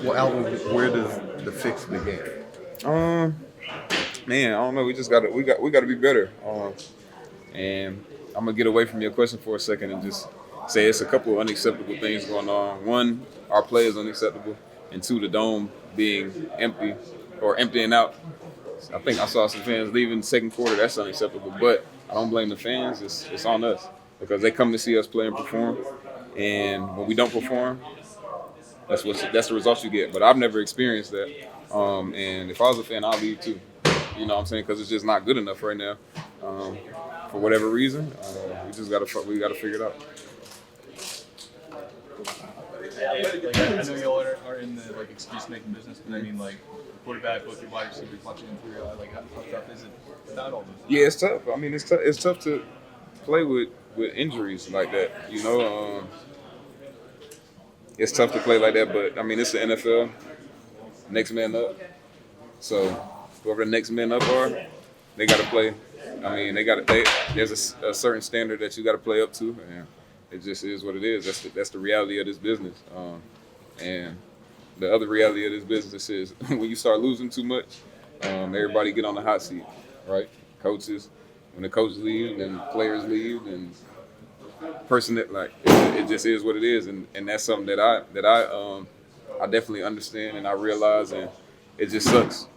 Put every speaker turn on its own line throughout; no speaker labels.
Well, Alvin, where does the fix begin?
Um, Man, I don't know. We gotta be better. And I'm gonna get away from your question for a second and just say it's a couple of unacceptable things going on. One, our play is unacceptable, and two, the dome being empty or emptying out. I think I saw some fans leaving the second quarter. That's unacceptable. But I don't blame the fans. It's on us because they come to see us play and perform. And when we don't perform, that's the results you get. But I've never experienced that. And if I was a fan, I'd leave too. You know what I'm saying? Because it's just not good enough right now. Um, for whatever reason, we gotta figure it out.
Like, I know y'all are in the excuse making business, but I mean quarterback, both your wide receivers, watching through how tough is it without all those?
Yeah, it's tough. I mean, it's tough to play with injuries like that. It's tough to play like that. But I mean, it's the NFL. Next man up. So whoever the next men up are, they got to play. I mean, there's a certain standard that you got to play up to, and it just is what it is. That's the reality of this business. And the other reality of this business is when you start losing too much, everybody get on the hot seat, right? Coaches, when the coaches leave, then players leave, and it just is what it is, and that's something that I definitely understand and I realize, and it just sucks.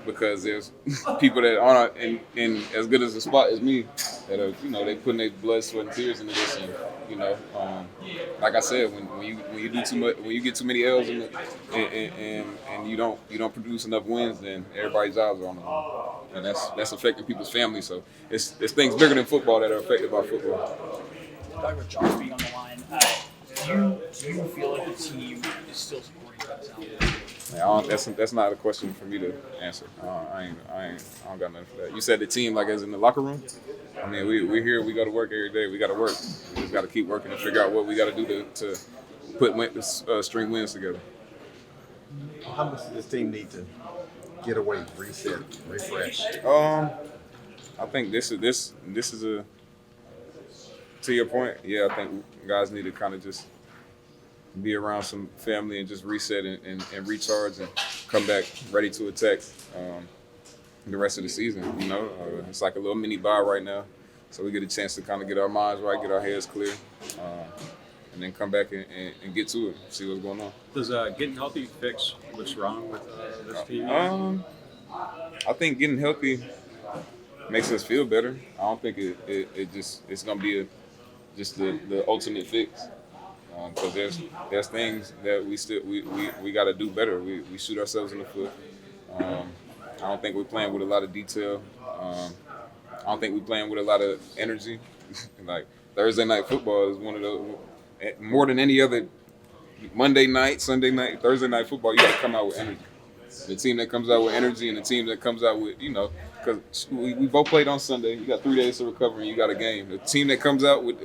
Because there's people that aren't in as good as a spot as me that are, they putting their blood, sweat, and tears into this, and like I said, when you do too much, when you get too many L's and you don't produce enough wins, then everybody's eyes are on them, and that's affecting people's families. So it's things bigger than football that are affected by football.
Talking about Josh being on the line, do you feel like the team is still supporting that?
That's not a question for me to answer. I don't got nothing for that. You said the team, like as in the locker room. I mean, we're here. We go to work every day. We got to work. We just got to keep working and figure out what we got to do to put string wins together.
How much does this team need to get away, reset, refresh?
I think this is a, to your point. Yeah, I think guys need to kind of just be around some family and just reset and recharge and come back ready to attack the rest of the season. It's like a little mini bye right now, so we get a chance to kind of get our minds right, get our heads clear, and then come back and get to it, see what's going on.
Does getting healthy fix what's wrong with this team?
I think getting healthy makes us feel better. I don't think it's gonna be just the ultimate fix. Because there's things that we got to do better. We shoot ourselves in the foot. I don't think we're playing with a lot of detail. I don't think we're playing with a lot of energy. Like Thursday night football is one of those, more than any other Monday night, Sunday night, Thursday night football. You got to come out with energy. The team that comes out with energy and the team that comes out with, because we both played on Sunday. You got 3 days to recover and you got a game. The team that comes out with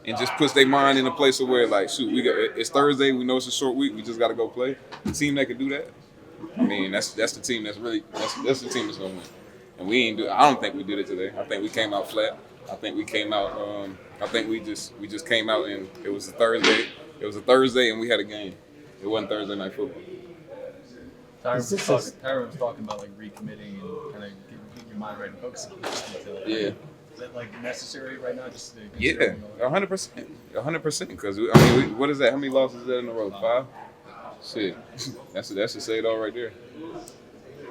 and just puts their mind in a place of where, it's Thursday. We know it's a short week. We just got to go play. The team that can do that, I mean, that's the team that's the team that's gonna win. And we ain't do. I don't think we did it today. I think we came out flat. I think we came out. I think we just came out and it was a Thursday. It was a Thursday and we had a game. It wasn't Thursday night football.
Tyron was talking about recommitting and kind of getting your mind right and focusing on this detail.
Yeah.
Is that necessary right now?
Yeah, 100%. Because I mean, what is that? How many losses is that in a row? 5. Shit, that should say it all right there.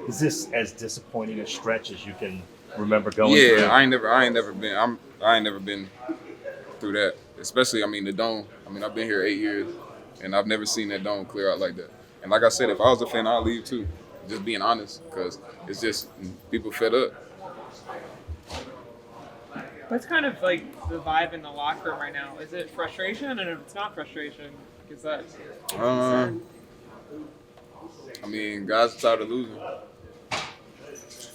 Is this as disappointing a stretch as you can remember going
through?
Yeah,
I ain't never been through that. Especially, I mean, the dome. I mean, I've been here 8 years, and I've never seen that dome clear out like that. And like I said, if I was a fan, I'd leave too. Just being honest, because it's just people fed up.
What's kind of the vibe in the locker room right now? Is it frustration? And if it's not frustration, is that concern?
I mean, guys are tired of losing.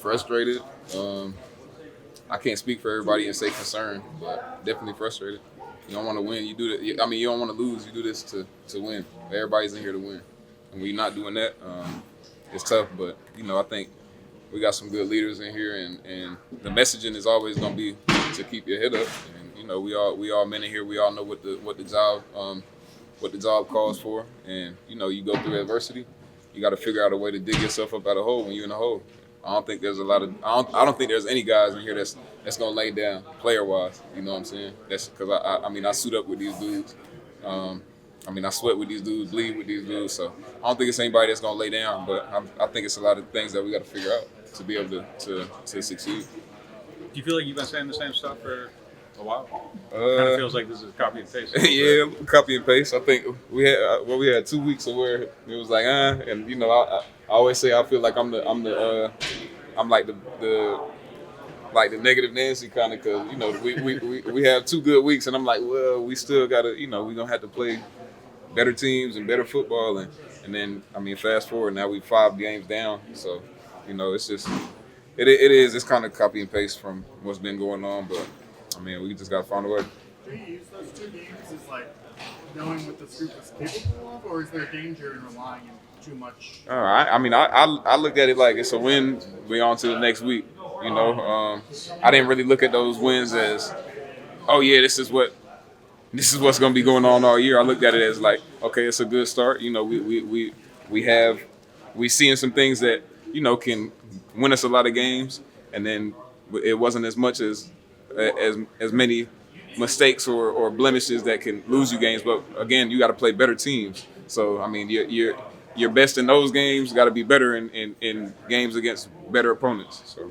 Frustrated. I can't speak for everybody and say concerned, but definitely frustrated. You don't want to win. You do that. I mean, you don't want to lose. You do this to win. Everybody's in here to win, and we're not doing that. It's tough, but I think we got some good leaders in here, and the messaging is always going to be to keep your head up. And we all men in here. We all know what the job what the job calls for, and you go through adversity. You got to figure out a way to dig yourself up out of a hole when you're in a hole. I don't think there's a lot of I don't think there's any guys in here that's gonna lay down player wise. You know what I'm saying? That's because I suit up with these dudes. I sweat with these dudes, bleed with these dudes. So I don't think it's anybody that's gonna lay down. But I think it's a lot of things that we got to figure out to be able to succeed.
Do you feel like you've been saying the same stuff for a while? Kind of feels like this is copy and paste.
Yeah, copy and paste. I think we had 2 weeks of where it was like, and I always say I feel like I'm like the negative Nancy kind of, because we have 2 good weeks and I'm like, well, we still gotta we're gonna have to play better teams and better football, and then fast forward, now we 5 games down, so it's just it's kind of copy and paste from what's been going on, but we just gotta find a way.
Do you use those 2 games as like knowing what this group is capable of, or is there danger in relying on too much?
All right. I look at it like it's a win. We on to the next week. I didn't really look at those wins as, oh yeah, this is what's going to be going on all year. I looked at it as like, okay, it's a good start. We seeing some things that can win us a lot of games, and then it wasn't as much as many mistakes or blemishes that can lose you games. But again, you got to play better teams. So your best in those games got to be better in games against better opponents. So.